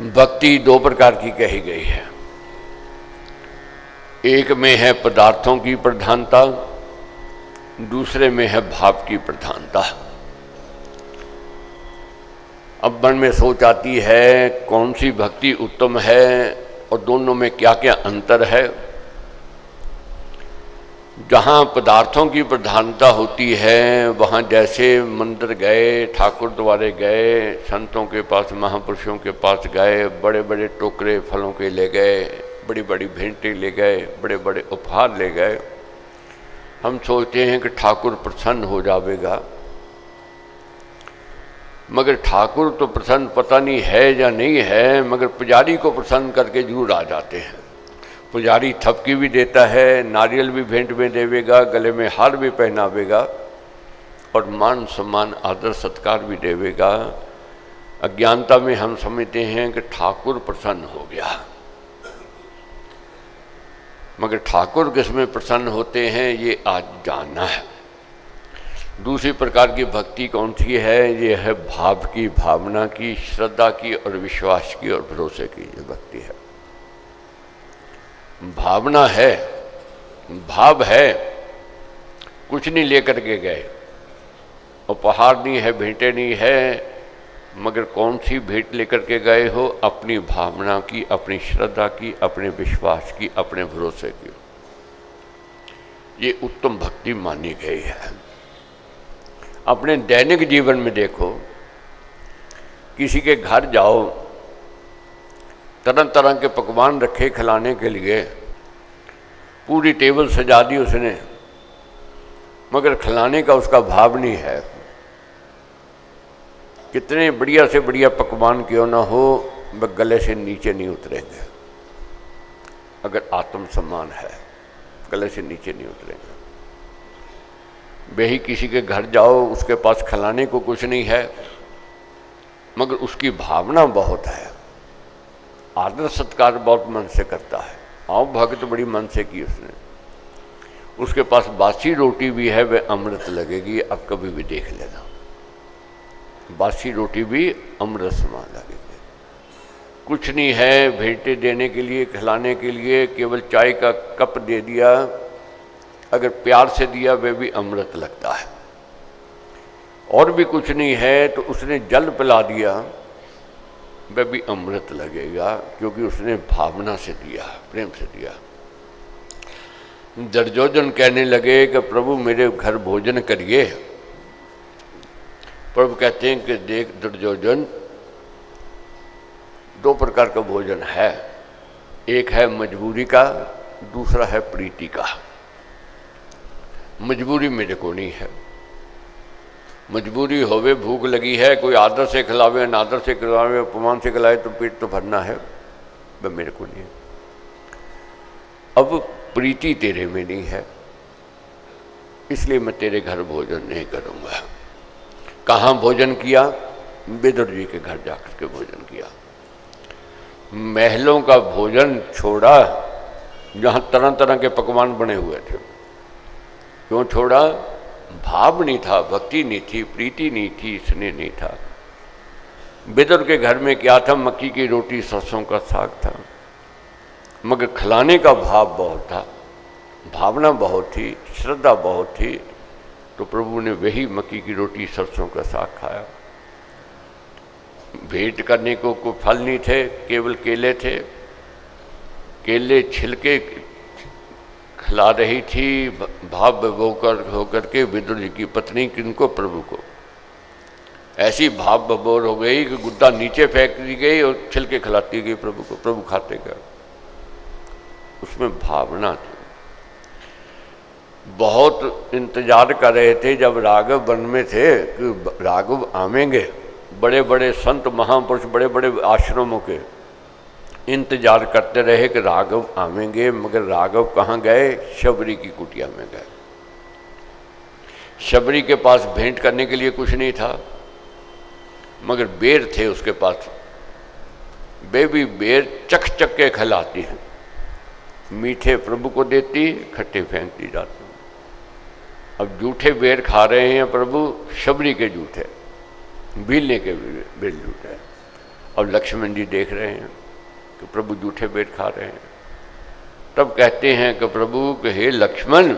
भक्ति दो प्रकार की कही गई है। एक में है पदार्थों की प्रधानता, दूसरे में है भाव की प्रधानता। अब मन में सोच आती है कौन सी भक्ति उत्तम है और दोनों में क्या क्या अंतर है। जहाँ पदार्थों की प्रधानता होती है वहाँ जैसे मंदिर गए, ठाकुर द्वारे गए, संतों के पास, महापुरुषों के पास गए, बड़े बड़े टोकरे फलों के ले गए, बड़ी बड़ी भेंटें ले गए, बड़े बड़े उपहार ले गए। हम सोचते हैं कि ठाकुर प्रसन्न हो जाएगा, मगर ठाकुर तो प्रसन्न पता नहीं है या नहीं है, मगर पुजारी को प्रसन्न करके जरूर आ जाते हैं। पुजारी थपकी भी देता है, नारियल भी भेंट में देवेगा, गले में हार भी पहनावेगा और मान सम्मान आदर सत्कार भी देवेगा। अज्ञानता में हम समझते हैं कि ठाकुर प्रसन्न हो गया, मगर ठाकुर किसमें प्रसन्न होते हैं ये आज जानना है। दूसरी प्रकार की भक्ति कौन सी है? ये है भाव की, भावना की, श्रद्धा की और विश्वास की और भरोसे की ये भक्ति है। भावना है, भाव है, कुछ नहीं लेकर के गए, उपहार नहीं है, भेंटे नहीं है, मगर कौन सी भेंट लेकर के गए हो? अपनी भावना की, अपनी श्रद्धा की, अपने विश्वास की, अपने भरोसे की। ये उत्तम भक्ति मानी गई है। अपने दैनिक जीवन में देखो, किसी के घर जाओ, तरह तरह के पकवान रखे खिलाने के लिए, पूरी टेबल सजा दी उसने, मगर खिलाने का उसका भाव नहीं है। कितने बढ़िया से बढ़िया पकवान क्यों ना हो, वह गले से नीचे नहीं उतरेंगे। अगर आत्मसम्मान है, गले से नीचे नहीं उतरेंगे। वही किसी के घर जाओ, उसके पास खिलाने को कुछ नहीं है, मगर उसकी भावना बहुत है, आदर सत्कार बहुत मन से करता है। आओ भक्त बड़ी मन से की उसने। उसके पास बासी रोटी भी है, वह अमृत लगेगी। अब कभी भी देख लेना, बासी रोटी भी अमृत समान लगेगी। कुछ नहीं है भेंटे देने के लिए, खिलाने के लिए, केवल चाय का कप दे दिया, अगर प्यार से दिया वह भी अमृत लगता है। और भी कुछ नहीं है तो उसने जल पिला दिया, वह भी अमृत लगेगा, क्योंकि उसने भावना से दिया, प्रेम से दिया। दर्जोजन कहने लगे कि प्रभु मेरे घर भोजन करिए। प्रभु कहते हैं कि देख दर्जोजन, दो प्रकार का भोजन है, एक है मजबूरी का, दूसरा है प्रीति का। मजबूरी मेरे को नहीं है। मजबूरी होवे, भूख लगी है, कोई आदर से खिलावे, अनादर से खिलावे, अपमान से खिलाए तो पेट तो भरना है, वह मेरे को नहीं है। अब प्रीति तेरे में नहीं है, इसलिए मैं तेरे घर भोजन नहीं करूँगा। कहाँ भोजन किया? विदुर जी के घर जाकर के भोजन किया। महलों का भोजन छोड़ा, जहाँ तरह तरह के पकवान बने हुए थे। क्यों छोड़ा? भाव नहीं था, भक्ति नहीं थी, प्रीति नहीं थी, स्नेह नहीं था। विदुर के घर में क्या था? मक्की की रोटी, सरसों का साग था, मगर खिलाने का भाव बहुत था, भावना बहुत थी, श्रद्धा बहुत थी। तो प्रभु ने वही मक्की की रोटी, सरसों का साग खाया। भेंट करने को कोई फल नहीं थे, केवल केले थे। केले छिलके खिला रही थी भाव होकर के विदुर जी की पत्नी, किनको? प्रभु को। ऐसी भाव बबोर हो गई कि गुद्दा नीचे फेंक दी गई और छिलके खिलाती गई प्रभु को। प्रभु खाते गए, उसमें भावना थी। बहुत इंतजार कर रहे थे जब राघव वन में थे कि राघव आवेंगे। बड़े बड़े संत महापुरुष, बड़े बड़े आश्रमों के इंतजार करते रहे कि राघव आवेंगे, मगर राघव कहाँ गए? शबरी की कुटिया में गए। शबरी के पास भेंट करने के लिए कुछ नहीं था, मगर बेर थे उसके पास। बेबी बेर चख चख के खिलाती है, मीठे प्रभु को देती, खट्टे फेंकती जाती। अब जूठे बेर खा रहे हैं प्रभु, शबरी के जूठे, भीलने के बेर जूठे, और लक्ष्मण जी देख रहे हैं कि प्रभु जूठे पेट खा रहे हैं। तब कहते हैं कि प्रभु कि हे लक्ष्मण,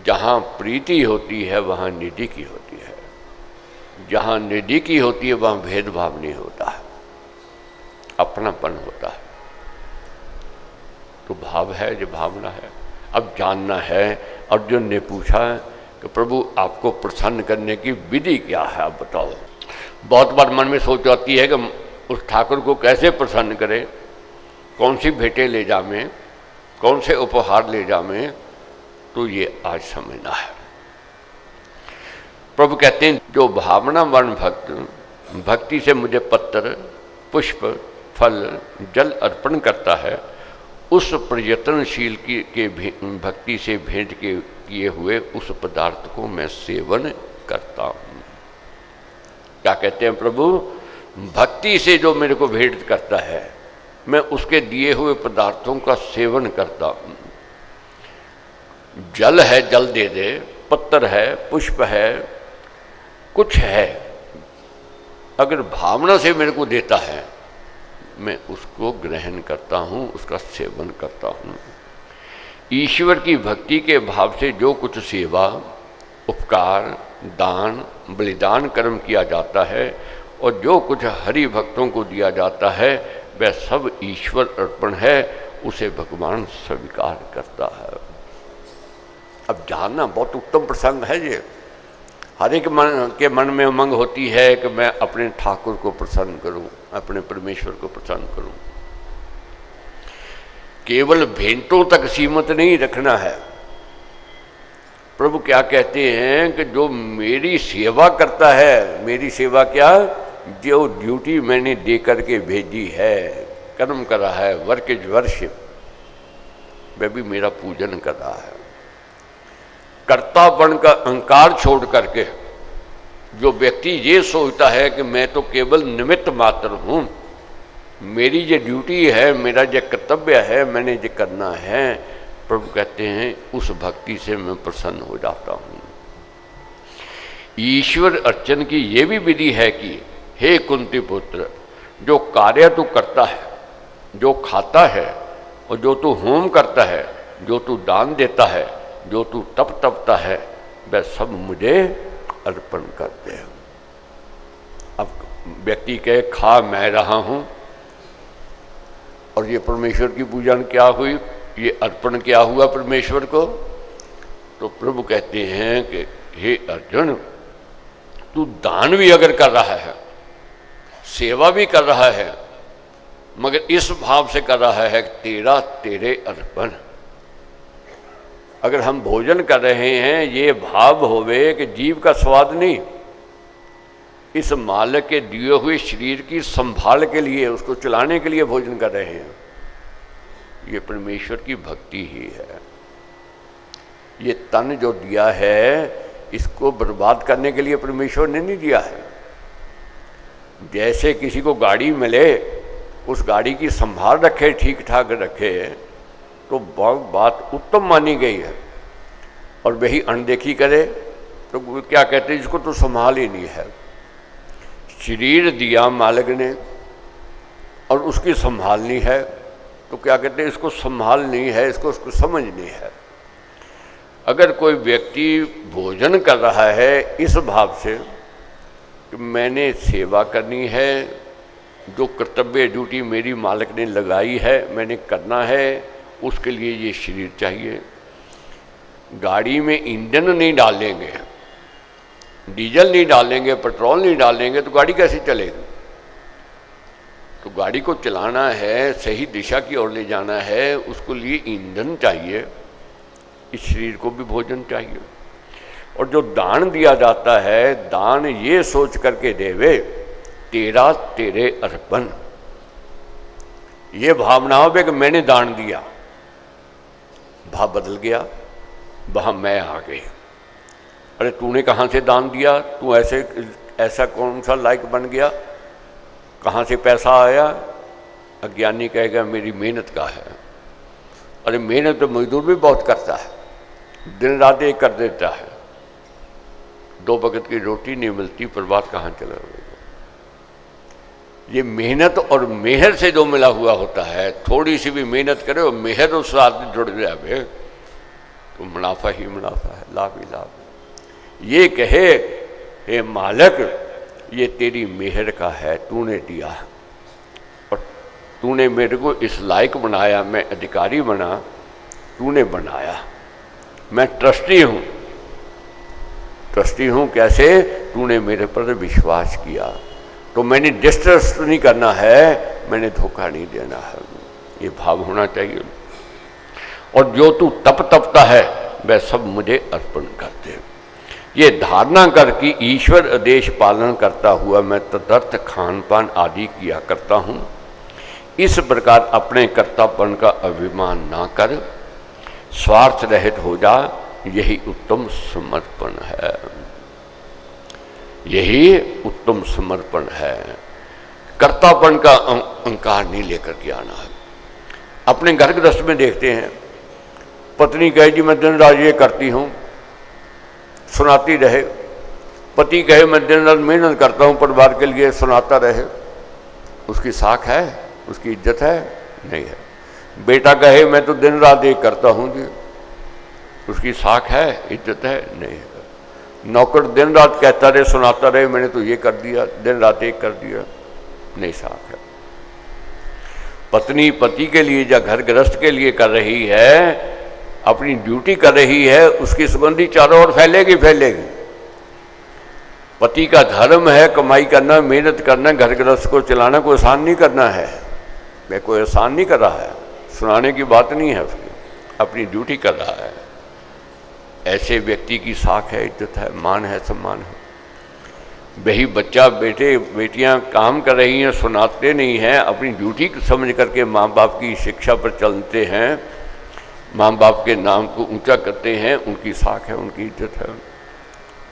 जहाँ प्रीति होती है वहाँ निधि की होती है, जहाँ निधि की होती है वहाँ भेदभाव नहीं होता है, अपनापन होता है। तो भाव है, जो भावना है। अब जानना है। अर्जुन ने पूछा कि प्रभु आपको प्रसन्न करने की विधि क्या है, आप बताओ। बहुत बार मन में सोच आती है कि उस ठाकुर को कैसे प्रसन्न करें, कौन सी भेंटें ले जावें, कौन से उपहार ले जावें। तो ये आज समझना है। प्रभु कहते हैं जो भावनावान भक्त भक्ति से मुझे पत्र, पुष्प, फल, जल अर्पण करता है, उस प्रयत्नशील के भक्ति से भेंट के किए हुए उस पदार्थ को मैं सेवन करता हूँ। क्या कहते हैं प्रभु? भक्ति से जो मेरे को भेंट करता है मैं उसके दिए हुए पदार्थों का सेवन करता हूँ। जल है, जल दे दे, पत्थर है, पुष्प है, कुछ है, अगर भावना से मेरे को देता है मैं उसको ग्रहण करता हूँ, उसका सेवन करता हूँ। ईश्वर की भक्ति के भाव से जो कुछ सेवा, उपकार, दान, बलिदान कर्म किया जाता है और जो कुछ हरि भक्तों को दिया जाता है वह सब ईश्वर अर्पण है, उसे भगवान स्वीकार करता है। अब जानना बहुत उत्तम प्रसंग है ये। हर एक मन में उमंग होती है कि मैं अपने ठाकुर को प्रसन्न करूं, अपने परमेश्वर को प्रसन्न करूं। केवल भेंटों तक सीमित नहीं रखना है। प्रभु क्या कहते हैं कि जो मेरी सेवा करता है, मेरी सेवा क्या, जो ड्यूटी मैंने दे करके भेजी है, कर्म कर रहा है, वर्क इज वर्शिप, वह भी मेरा पूजन कर रहा है। कर्तापन का अहंकार छोड़ करके जो व्यक्ति ये सोचता है कि मैं तो केवल निमित्त मात्र हूँ, मेरी ये ड्यूटी है, मेरा ये कर्तव्य है, मैंने ये करना है, प्रभु कहते हैं उस भक्ति से मैं प्रसन्न हो जाता हूँ। ईश्वर अर्चन की ये भी विधि है कि हे कुंती पुत्र, जो कार्य तू करता है, जो खाता है और जो तू होम करता है, जो तू दान देता है, जो तू तप तपता है, वह सब मुझे अर्पण कर दे। अब व्यक्ति कहे खा मैं रहा हूं और ये परमेश्वर की पूजन क्या हुई, ये अर्पण क्या हुआ परमेश्वर को? तो प्रभु कहते हैं कि हे अर्जुन, तू दान भी अगर कर रहा है, सेवा भी कर रहा है, मगर इस भाव से कर रहा है तेरा तेरे अर्पण। अगर हम भोजन कर रहे हैं ये भाव होवे कि जीव का स्वाद नहीं, इस मालिक के दिए हुए शरीर की संभाल के लिए, उसको चलाने के लिए भोजन कर रहे हैं, ये परमेश्वर की भक्ति ही है। ये तन जो दिया है इसको बर्बाद करने के लिए परमेश्वर ने नहीं दिया है। जैसे किसी को गाड़ी मिले, उस गाड़ी की संभाल रखे, ठीक ठाक रखे, तो बहुत बात उत्तम मानी गई है। और वही अनदेखी करे तो क्या कहते हैं, इसको तो संभाल ही नहीं है। शरीर दिया मालिक ने और उसकी संभालनी है, तो क्या कहते हैं, इसको संभाल नहीं है, इसको समझ नहीं है। अगर कोई व्यक्ति भोजन कर रहा है इस भाव से कि मैंने सेवा करनी है, जो कर्तव्य ड्यूटी मेरी मालिक ने लगाई है मैंने करना है, उसके लिए ये शरीर चाहिए। गाड़ी में ईंधन नहीं डालेंगे, डीजल नहीं डालेंगे, पेट्रोल नहीं डालेंगे तो गाड़ी कैसे चलेगी? तो गाड़ी को चलाना है, सही दिशा की ओर ले जाना है, उसको लिए ईंधन चाहिए। इस शरीर को भी भोजन चाहिए। और जो दान दिया जाता है, दान ये सोच करके देवे तेरा तेरे अर्पण। ये भावना हो कि मैंने दान दिया, भाव बदल गया, वहां मैं आ गई। अरे तूने कहाँ से दान दिया? तू ऐसा कौन सा लायक बन गया? कहाँ से पैसा आया? अज्ञानी कहेगा मेरी मेहनत का है। अरे मेहनत तो मजदूर भी बहुत करता है, दिन रात एक कर देता है, 2 वक्त की रोटी नहीं मिलती, प्रभात कहाँ चला गया? ये मेहनत और मेहर से जो मिला हुआ होता है, थोड़ी सी भी मेहनत करे और मेहर उस साथ जुड़ जाए तो मुनाफा ही मुनाफा है, लाभ ही लाभ है। ये कहे हे मालिक ये तेरी मेहर का है, तूने दिया और तूने मेरे को इस लायक बनाया, मैं अधिकारी बना, तूने बनाया, मैं ट्रस्टी हूँ। ट्रस्टी हूँ कैसे? तूने मेरे पर विश्वास किया, तो मैंने डिस्ट्रस्ट नहीं करना है, मैंने धोखा नहीं देना है, ये भाव होना चाहिए। और जो तू तपता है वह सब मुझे अर्पण कर दे, ये धारणा कर कि ईश्वर आदेश पालन करता हुआ मैं तदर्थ खान पान आदि किया करता हूँ। इस प्रकार अपने कर्तापन का अभिमान ना कर, स्वार्थ रहित हो जा, यही उत्तम समर्पण है, यही उत्तम समर्पण है। कर्तापन का अहंकार नहीं लेकर के आना है। अपने घर गृहस्थ में देखते हैं, पत्नी कहे जी मैं दिन रात ये करती हूँ, सुनाती रहे, पति कहे मैं दिन रात मेहनत करता हूँ परिवार के लिए, सुनाता रहे, उसकी साख है, उसकी इज्जत है? नहीं है। बेटा कहे मैं तो दिन रात एक करता हूँ जी, उसकी साख है, इज्जत है? नहीं है। नौकर दिन रात कहता रहे, सुनाता रहे, मैंने तो ये कर दिया, दिन रात एक कर दिया, नहीं साख है। पत्नी पति के लिए या घर गृहस्थ के लिए कर रही है, अपनी ड्यूटी कर रही है, उसकी सुगंधी चारों ओर फैलेगी फैलेगी। पति का धर्म है कमाई करना, मेहनत करना, घर गृहस्थ को चलाना, कोई आसान नहीं करना है, मैं कोई आसान नहीं कर रहा है, सुनाने की बात नहीं है उसकी, अपनी ड्यूटी कर रहा है। ऐसे व्यक्ति की साख है, इज्जत है, मान है, सम्मान है। वही बच्चा बेटे बेटियां काम कर रही हैं, सुनाते नहीं हैं, अपनी ड्यूटी समझ करके माँ बाप की शिक्षा पर चलते हैं, माँ बाप के नाम को ऊंचा करते हैं, उनकी साख है, उनकी इज्जत है।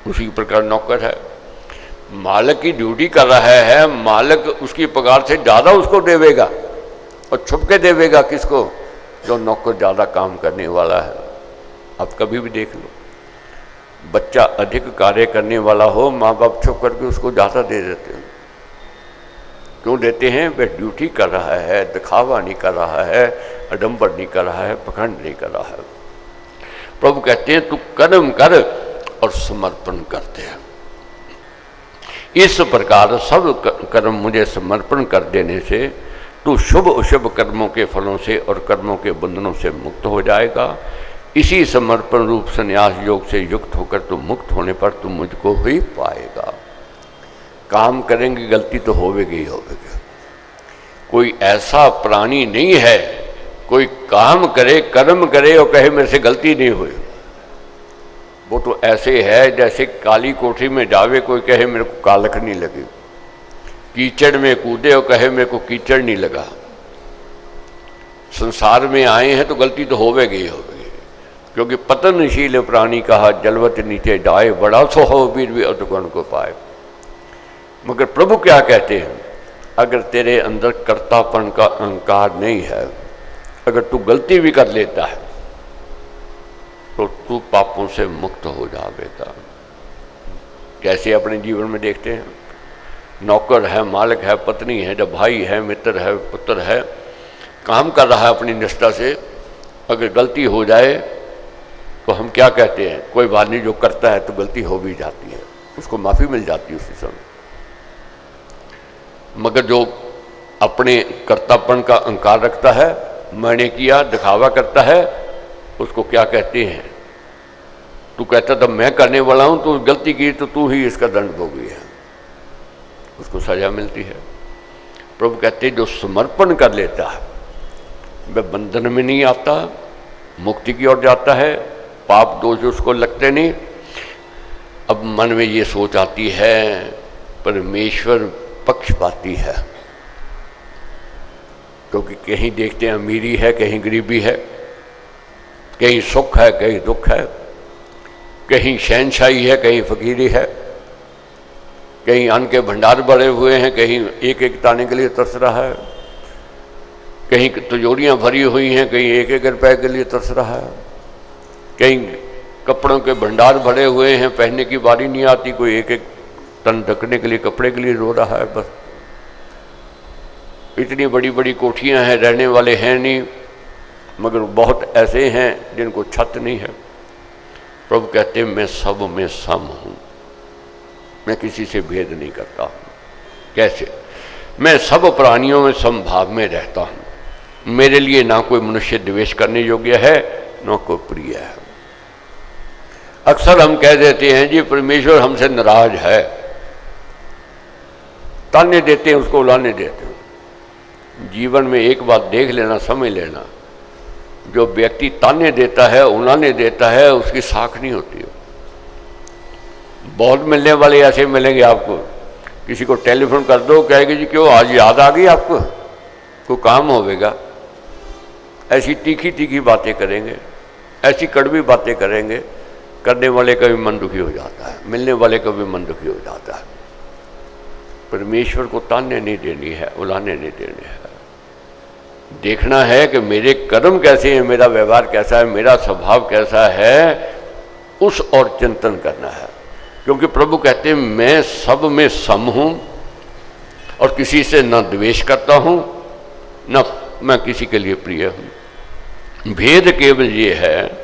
उसी प्रकार नौकर है, मालिक की ड्यूटी कर रहा है, मालिक उसकी पगार से ज़्यादा उसको देवेगा और छुप के देवेगा किसको? जो नौकर ज़्यादा काम करने वाला है। आप कभी भी देख लो, बच्चा अधिक कार्य करने वाला हो, माँ बाप छुप करके उसको ज़्यादा दे देते हैं। क्यों देते हैं? वह ड्यूटी कर रहा है, दिखावा नहीं कर रहा है, आडंबर नहीं कर रहा है, पखंड नहीं कर रहा है। प्रभु कहते हैं तू कर्म कर और समर्पण करते हैं। इस प्रकार सब कर्म मुझे समर्पण कर देने से तू शुभ अशुभ कर्मों के फलों से और कर्मों के बंधनों से मुक्त हो जाएगा। इसी समर्पण रूप संन्यास योग से युक्त होकर तू मुक्त होने पर तू मुझको ही पाएगा। काम करेंगे गलती तो होवेगी ही होवेगी। कोई ऐसा प्राणी नहीं है कोई काम करे, कर्म करे और कहे मेरे से गलती नहीं हुई। वो तो ऐसे है जैसे काली कोठी में जावे, कोई कहे मेरे को कालख नहीं लगी, कीचड़ में कूदे और कहे मेरे को कीचड़ नहीं लगा। संसार में आए हैं तो गलती तो होवेगी ही होवेगी, क्योंकि पतनशील प्राणी कहा जलवत नीचे जाए, बड़ा सो हो वीर भी अधगुण को पाए। मगर प्रभु क्या कहते हैं? अगर तेरे अंदर कर्तापन का अहंकार नहीं है, अगर तू गलती भी कर लेता है तो तू पापों से मुक्त हो जाएगा। कैसे अपने जीवन में देखते हैं, नौकर है, मालिक है, पत्नी है, जब भाई है, मित्र है, पुत्र है, काम कर रहा है अपनी निष्ठा से, अगर गलती हो जाए तो हम क्या कहते हैं? कोई बात नहीं, जो करता है तो गलती हो भी जाती है, उसको माफ़ी मिल जाती है उसी समय। मगर जो अपने कर्तापन का अहंकार रखता है, मैंने किया, दिखावा करता है, उसको क्या कहते हैं? तू कहता था मैं करने वाला हूं, तू गलती की तो तू ही इसका दंड भोगी है, उसको सजा मिलती है। प्रभु कहते जो समर्पण कर लेता है वह बंधन में नहीं आता, मुक्ति की ओर जाता है, पाप दोष उसको लगते नहीं। अब मन में ये सोच आती है परमेश्वर पक्षपाती है, क्योंकि कहीं देखते हैं अमीरी है, कहीं गरीबी है, कहीं सुख है, कहीं दुख है, कहीं शहनशाही है, कहीं फकीरी है, कहीं अन्न के भंडार भरे हुए हैं, कहीं एक एक ताने के लिए तरस रहा है, कहीं तिजोरियां भरी हुई हैं, कहीं एक एक रुपए के लिए तरस रहा है, कहीं कपड़ों के भंडार भरे हुए हैं, पहनने की बारी नहीं आती, कोई एक एक तन ढकने के लिए कपड़े के लिए रो रहा है। बस इतनी बड़ी बड़ी कोठियां हैं, रहने वाले हैं नहीं, मगर बहुत ऐसे हैं जिनको छत नहीं है। प्रभु कहते हैं मैं सब में सम हूँ, मैं किसी से भेद नहीं करता हूँ। कैसे? मैं सब प्राणियों में समभाव में रहता हूँ। मेरे लिए ना कोई मनुष्य द्वेष करने योग्य है, ना कोई प्रिय है। अक्सर हम कह देते हैं जी परमेश्वर हमसे नाराज है, ताने देते हैं, उसको उलाने देते हैं। जीवन में एक बात देख लेना, समझ लेना, जो व्यक्ति ताने देता है, उलाने देता है, उसकी साख नहीं होती है। बहुत मिलने वाले ऐसे मिलेंगे आपको, किसी को टेलीफोन कर दो, कहेंगे जी क्यों आज याद आ गई आपको, कोई काम होगा। ऐसी तीखी तीखी बातें करेंगे, ऐसी कड़वी बातें करेंगे, करने वाले का भी मन दुखी हो जाता है, मिलने वाले का भी मन दुखी हो जाता है। परमेश्वर को ताने नहीं देनी है, उलाने नहीं देने हैं। देखना है कि मेरे कर्म कैसे हैं, मेरा व्यवहार कैसा है, मेरा स्वभाव कैसा है, उस और चिंतन करना है। क्योंकि प्रभु कहते हैं मैं सब में सम हूं और किसी से न द्वेष करता हूं, न मैं किसी के लिए प्रिय हूं। भेद केवल ये है,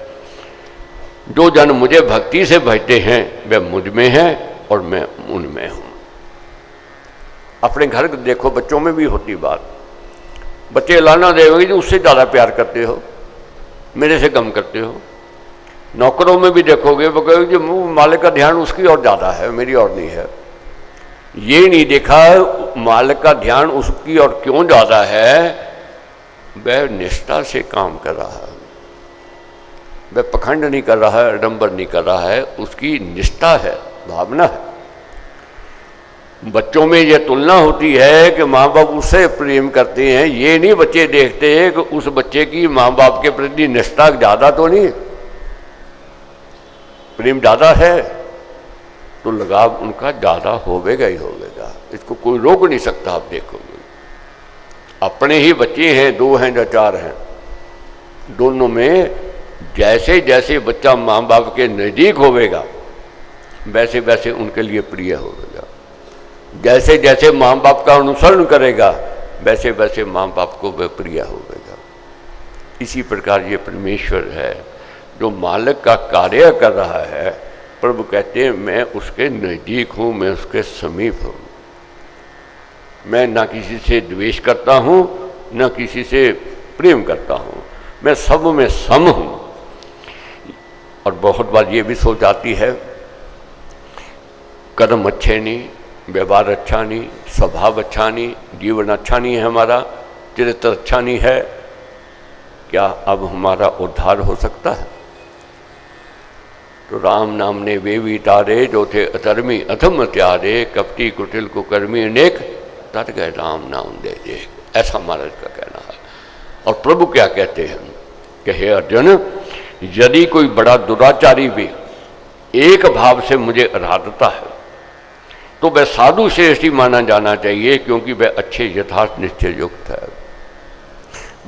जो जन मुझे भक्ति से भजते हैं वे मुझ में हैं और मैं उनमें हूं। अपने घर देखो, बच्चों में भी होती बात। बच्चे लाना देंगे जो उससे ज़्यादा प्यार करते हो, मेरे से कम करते हो। नौकरों में भी देखोगे, वो कहोगे जो मालिक का ध्यान उसकी और ज़्यादा है, मेरी और नहीं है। ये नहीं देखा मालिक का ध्यान उसकी और क्यों ज़्यादा है, वह निष्ठा से काम कर रहा है, वह पखंड नहीं कर रहा है, आडंबर नहीं कर रहा है, उसकी निष्ठा है, भावना है। बच्चों में यह तुलना होती है कि माँ बाप उससे प्रेम करते हैं, ये नहीं बच्चे देखते हैं कि उस बच्चे की माँ बाप के प्रति निष्ठा ज़्यादा तो नहीं, प्रेम ज़्यादा है तो लगाव उनका ज़्यादा होवेगा ही होवेगा। इसको कोई रोक नहीं सकता। आप देखोगे अपने ही बच्चे हैं, 2 हैं या 4 हैं, दोनों में जैसे जैसे बच्चा माँ बाप के नज़दीक होवेगा वैसे वैसे उनके लिए प्रिय होवेगा। जैसे जैसे माँ बाप का अनुसरण करेगा वैसे वैसे माँ बाप को वह प्रिय होगा। इसी प्रकार ये परमेश्वर है जो मालिक का कार्य कर रहा है। प्रभु कहते हैं मैं उसके नज़दीक हूँ, मैं उसके समीप हूँ। मैं ना किसी से द्वेष करता हूँ, ना किसी से प्रेम करता हूँ, मैं सब में सम हूँ। और बहुत बार ये भी सोच आती है कर्म अच्छे नहीं, व्यवहार अच्छा नहीं, स्वभाव अच्छा नहीं, जीवन अच्छा नहीं है, हमारा चरित्र अच्छा नहीं है, क्या अब हमारा उद्धार हो सकता है? तो राम नाम ने वे भी तारे जो थे अधर्मी अधम त्यारे, कपटी कुटिल कुकर्मी अनेक तर गए राम नाम दे दे। ऐसा महाराज का कहना है। और प्रभु क्या कहते हैं कि हे अर्जुन, यदि कोई बड़ा दुराचारी भी एक भाव से मुझे आराधता है तो वह साधु श्रेष्ठ ही माना जाना चाहिए, क्योंकि वह अच्छे यथार्थ निश्चय युक्त है।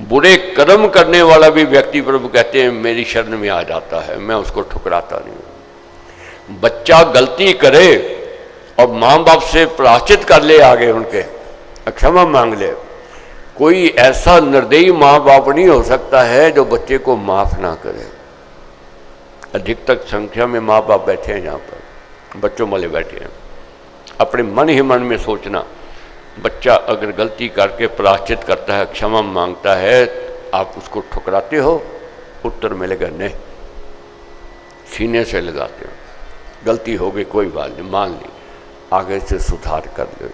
बुरे कर्म करने वाला भी व्यक्ति प्रभु कहते हैं मेरी शरण में आ जाता है, मैं उसको ठुकराता नहीं। बच्चा गलती करे और माँ बाप से प्रायश्चित कर ले, आगे उनके क्षमा मांग ले, कोई ऐसा निर्दयी माँ बाप नहीं हो सकता है जो बच्चे को माफ ना करे। अधिकतर संख्या में माँ बाप बैठे हैं यहाँ पर, बच्चों वाले बैठे हैं। अपने मन ही मन में सोचना, बच्चा अगर गलती करके प्रायश्चित करता है, क्षमा मांगता है, आप उसको ठुकराते हो? उत्तर मिलेगा नहीं। सीने से लगाते हो, गलती हो गई कोई बात नहीं, मान ली, आगे से सुधार कर ले।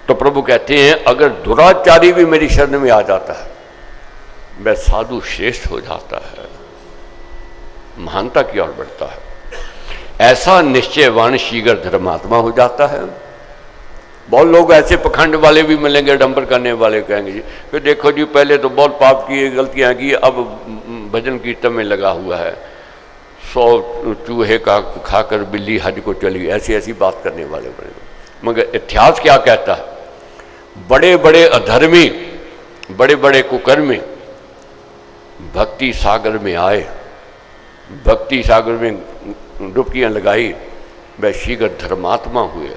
तो प्रभु कहते हैं अगर दुराचारी भी मेरी शरण में आ जाता है वह साधु श्रेष्ठ हो जाता है, महानता की ओर बढ़ता है। ऐसा निश्चयवान शीघ्र धर्मात्मा हो जाता है। बहुत लोग ऐसे पखंड वाले भी मिलेंगे, डंबर करने वाले, कहेंगे जी फिर देखो जी पहले तो बहुत पाप किए, गलतियां की, अब भजन कीर्तन में लगा हुआ है, 100 चूहे का खाकर बिल्ली हज को चली, ऐसी ऐसी बात करने वाले बने। मगर इतिहास क्या कहता है? बड़े बड़े अधर्मी, बड़े बड़े कुकर्मी भक्ति सागर में आए, भक्ति सागर में डुबकियां लगाई, वह शीघ्र धर्मात्मा हुए,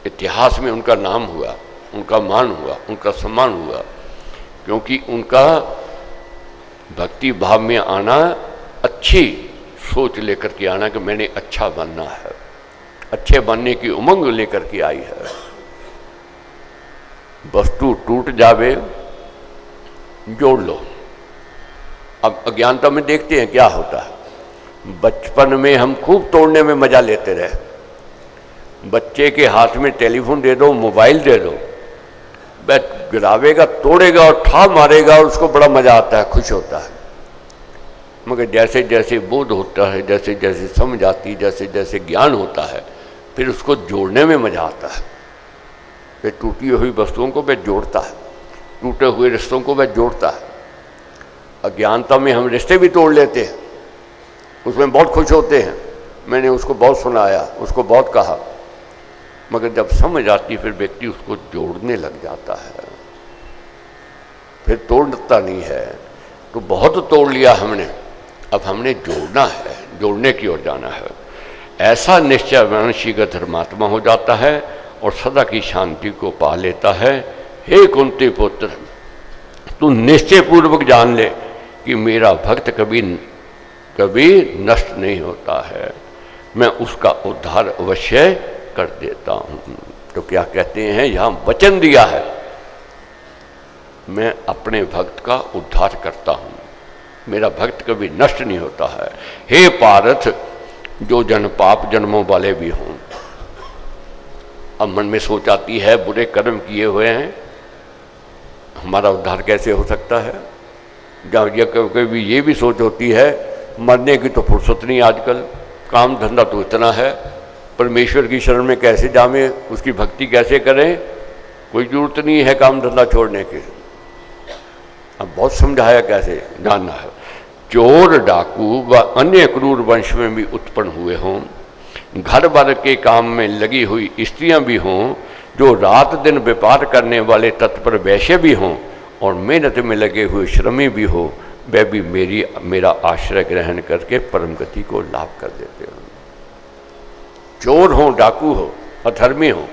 इतिहास में उनका नाम हुआ। उनका मान हुआ, उनका सम्मान हुआ, क्योंकि उनका भक्ति भाव में आना, अच्छी सोच लेकर के आना कि मैंने अच्छा बनना है, अच्छे बनने की उमंग लेकर के आई है। वस्तु टूट जावे जोड़ लो। अब अज्ञानता में देखते हैं क्या होता है। बचपन में हम खूब तोड़ने में मजा लेते रहे। बच्चे के हाथ में टेलीफोन दे दो, मोबाइल दे दो, वह गिरावेगा, तोड़ेगा और ठा मारेगा और उसको बड़ा मजा आता है, खुश होता है। मगर जैसे जैसे बोध होता है, जैसे जैसे समझ आती, जैसे जैसे ज्ञान होता है, फिर उसको जोड़ने में मजा आता है। वह टूटी हुई वस्तुओं को वह जोड़ता है, टूटे हुए रिश्तों को वह जोड़ता है। अज्ञानता में हम रिश्ते भी तोड़ लेते हैं, उसमें बहुत खुश होते हैं, मैंने उसको बहुत सुनाया, उसको बहुत कहा, मगर जब समझ आती फिर व्यक्ति उसको जोड़ने लग जाता है, फिर तोड़ता नहीं है। तो बहुत तोड़ लिया हमने, अब हमने जोड़ना है, जोड़ने की ओर जाना है। ऐसा निश्चय मनुष्य का धर्मात्मा हो जाता है और सदा की शांति को पा लेता है। हे कुंती पुत्र, तू निश्चय पूर्वक जान ले कि मेरा भक्त कभी कभी नष्ट नहीं होता है, मैं उसका उद्धार अवश्य कर देता हूँ। तो क्या कहते हैं, यहाँ वचन दिया है, मैं अपने भक्त का उद्धार करता हूँ, मेरा भक्त कभी नष्ट नहीं होता है। हे पार्थ, जो जन पाप जन्मों वाले भी हों। अब मन में सोच आती है, बुरे कर्म किए हुए हैं, हमारा उद्धार कैसे हो सकता है। कभी ये भी सोच होती है, मरने की तो फुर्सत नहीं आजकल, काम धंधा तो इतना है, परमेश्वर की शरण में कैसे जावें, उसकी भक्ति कैसे करें, कोई जरूरत नहीं है काम धंधा छोड़ने की। अब बहुत समझाया कैसे जानना है। चोर डाकू व अन्य क्रूर वंश में भी उत्पन्न हुए हों, घर भर के काम में लगी हुई स्त्रियां भी हों, जो रात दिन व्यापार करने वाले तत्पर वैश्य भी हों और मेहनत में लगे हुए श्रमी भी हो, वह भी मेरा आश्रय ग्रहण करके परम गति को लाभ कर देते हो। चोर हो, डाकू हो, अधर्मी हो,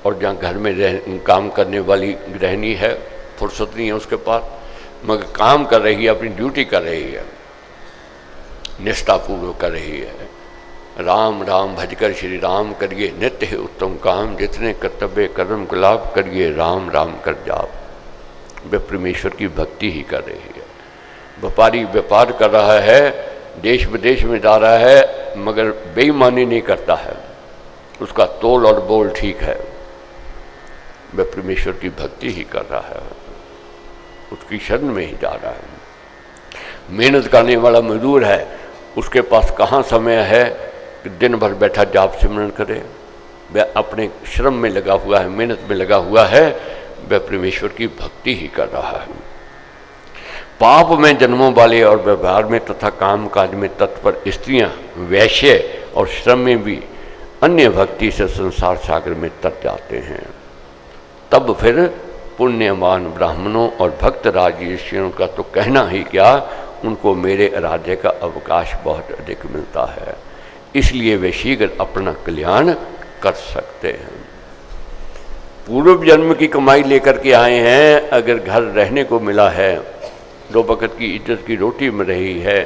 और जहाँ घर में काम करने वाली गृहिणी है, फुर्सत नहीं है उसके पास, मगर काम कर रही है, अपनी ड्यूटी कर रही है, निष्ठापूर्वक कर रही है। राम राम भजकर श्री राम करिए, नित्य है उत्तम काम, जितने कर्तव्य कर्म को लाभ करिए, राम राम कर जाप। वह परमेश्वर की भक्ति ही कर रही है। व्यापारी व्यापार कर रहा है, देश विदेश में जा रहा है, मगर बेईमानी नहीं करता है, उसका तोल और बोल ठीक है, वह परमेश्वर की भक्ति ही कर रहा है, उसकी शरण में ही जा रहा है। मेहनत करने वाला मजदूर है, उसके पास कहाँ समय है कि दिन भर बैठा जाप सिमरन करे। वह अपने श्रम में लगा हुआ है, मेहनत में लगा हुआ है, वह परमेश्वर की भक्ति ही कर रहा है। पाप में जन्मों वाले और व्यवहार में तथा काम काज में तत्पर स्त्रियां, वैश्य और श्रम में भी अन्य भक्ति से संसार सागर में तर जाते हैं। तब फिर पुण्यवान ब्राह्मणों और भक्त राजर्षियों का तो कहना ही क्या, उनको मेरे राज्य का अवकाश बहुत अधिक मिलता है, इसलिए वे शीघ्र अपना कल्याण कर सकते हैं। पूर्व जन्म की कमाई लेकर के आए हैं, अगर घर रहने को मिला है, दो वक़्त की इज्जत की रोटी मिल रही है,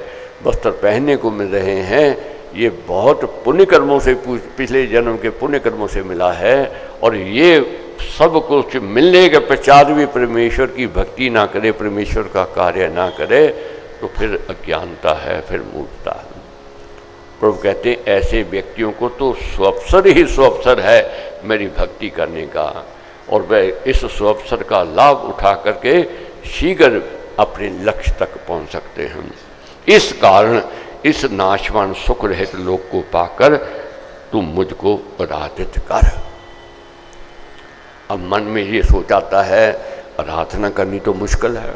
वस्त्र पहनने को मिल रहे हैं, ये बहुत पुण्य कर्मों से, पिछले जन्म के पुण्य कर्मों से मिला है। और ये सब कुछ मिलने के पश्चात भी परमेश्वर की भक्ति ना करे, परमेश्वर का कार्य ना करे, तो फिर अज्ञानता है, फिर मूर्खता है। प्रभु कहते हैं ऐसे व्यक्तियों को तो स्वअवसर ही स्वअवसर है मेरी भक्ति करने का, और वह इस स्वअवसर का लाभ उठा करके शीघ्र अपने लक्ष्य तक पहुंच सकते हैं। इस कारण इस नाशवान सुख रहित लोक को पाकर तुम मुझको आराधित कर। अब मन में ये सोचाता है आराधना करनी तो मुश्किल है,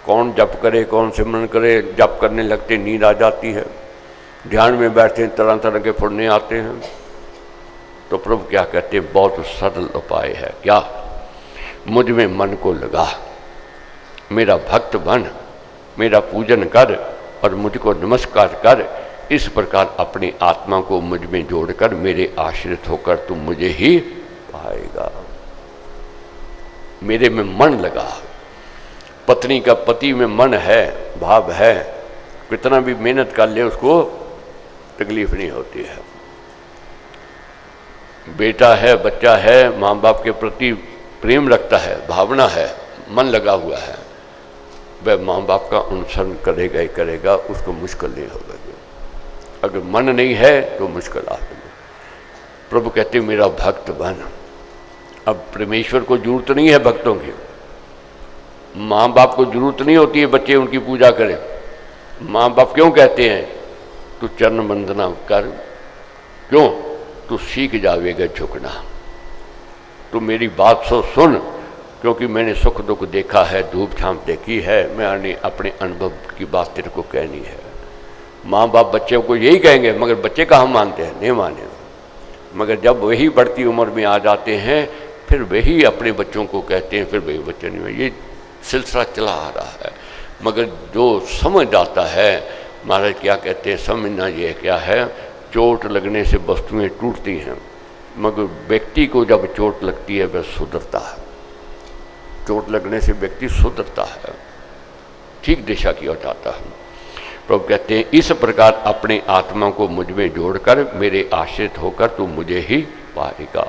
कौन जप करे, कौन सिमरन करे, जप करने लगते नींद आ जाती है, ध्यान में बैठते हैं तरह तरह के फुरने आते हैं। तो प्रभु क्या कहते हैं, बहुत सरल उपाय है। क्या? मुझ में मन को लगा, मेरा भक्त बन, मेरा पूजन कर और मुझको नमस्कार कर। इस प्रकार अपनी आत्मा को मुझ में जोड़कर मेरे आश्रित होकर तुम मुझे ही पाएगा। मेरे में मन लगा, पत्नी का पति में मन है, भाव है, कितना भी मेहनत कर ले उसको तकलीफ नहीं होती है। बेटा है, बच्चा है, माँ बाप के प्रति प्रेम रखता है, भावना है, मन लगा हुआ है, वह माँ बाप का अनुसरण करेगा ही करेगा, उसको मुश्किल नहीं होगा। अगर मन नहीं है तो मुश्किल आ गई। प्रभु कहते मेरा भक्त बन। अब परमेश्वर को जरूरत नहीं है भक्तों की, माँ बाप को जरूरत नहीं होती है बच्चे उनकी पूजा करें। माँ बाप क्यों कहते हैं तू चरण वंदना कर, क्यों? तू सीख जावेगा झुकना, तू मेरी बात सुन, क्योंकि मैंने सुख दुख देखा है, धूप छांव देखी है, मैं अपने अनुभव की बात तेरे को कहनी है। माँ बाप बच्चे को यही कहेंगे, मगर बच्चे कहाँ मानते हैं? नहीं माने। मगर जब वही बढ़ती उम्र में आ जाते हैं फिर वही अपने बच्चों को कहते हैं, फिर वही बच्चे नहीं। ये सिलसिला चला आ रहा है। मगर जो समझ आता है, महाराज क्या कहते हैं, समझना ये क्या है, चोट लगने से वस्तुएं टूटती हैं, मगर व्यक्ति को जब चोट लगती है वह सुधरता है। चोट लगने से व्यक्ति सुधरता है, ठीक दिशा की ओर जाता है। प्रभु कहते हैं इस प्रकार अपने आत्मा को मुझ में जोड़कर मेरे आश्रित होकर तू मुझे ही पाएगा।